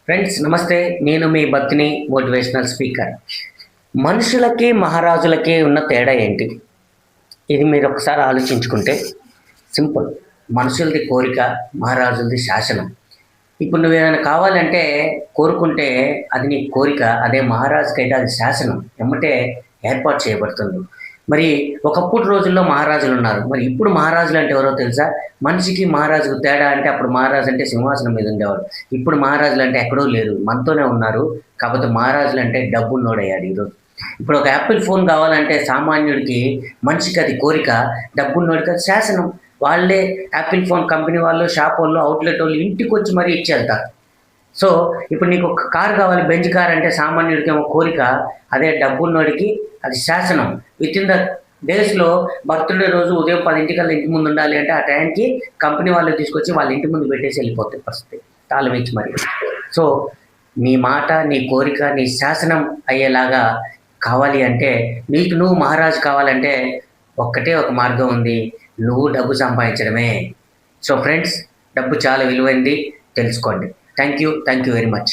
Friends నమస్తే, నేను మీ Battini motivational speaker. మనుషులకి మహారాజులకి ఉన్న తేడా ఏంటి? ఇది మీరు ఒకసారి ఆలోచించుకుంటే సింపుల్. మనుషులది కోరిక, మహారాజులది శాసనం. ఇప్పుడు నువ్వేమైనా కావాలంటే కోరుకుంటే అది నీ కోరిక, అదే మహారాజుకైతే అది శాసనం, ఎమ్మటే ఏర్పాటు చేయబడుతుంది. మరి ఒకప్పుడు రోజుల్లో మహారాజులు ఉన్నారు. మరి ఇప్పుడు మహారాజులు అంటే ఎవరో తెలుసా? మనిషికి మహారాజుకు తేడా అంటే అప్పుడు మహారాజు అంటే సింహాసనం మీద ఉండేవాడు. ఇప్పుడు మహారాజులు అంటే ఎక్కడో లేరు, మనతోనే ఉన్నారు. కాకపోతే మహారాజులు అంటే డబ్బున్నోడయ్యాడు ఈరోజు. ఇప్పుడు ఒక యాపిల్ ఫోన్ కావాలంటే సామాన్యుడికి, మనిషికి అది కోరిక, డబ్బున్నోడికి అది శాసనం. వాళ్ళే యాపిల్ ఫోన్ కంపెనీ వాళ్ళు, షాప్ వాళ్ళు, అవుట్లెట్ వాళ్ళు ఇంటికి వచ్చి మరీ ఇచ్చేళ్తారు. సో ఇప్పుడు నీకు ఒక కార్ కావాలి, బెంజ్ కార్ అంటే సామాన్యుడికి ఏమో కోరిక, అదే డబ్బున్నోడికి అది శాసనం. విత్ ఇన్ ద డేస్లో బర్త్డే రోజు ఉదయం 10 ఇంటి ముందు ఉండాలి అంటే ఆ టైంకి కంపెనీ వాళ్ళు తీసుకొచ్చి వాళ్ళ ఇంటి ముందు పెట్టేసి వెళ్ళిపోతాయి పరిస్థితి, తాళం ఇచ్చి మరి. సో నీ మాట, నీ కోరిక, నీ శాసనం అయ్యేలాగా కావాలి అంటే, నీకు నువ్వు మహారాజు కావాలంటే ఒక్కటే ఒక మార్గం ఉంది, నువ్వు డబ్బు సంపాదించడమే. సో ఫ్రెండ్స్, డబ్బు చాలా విలువైంది, తెలుసుకోండి. Thank you very much.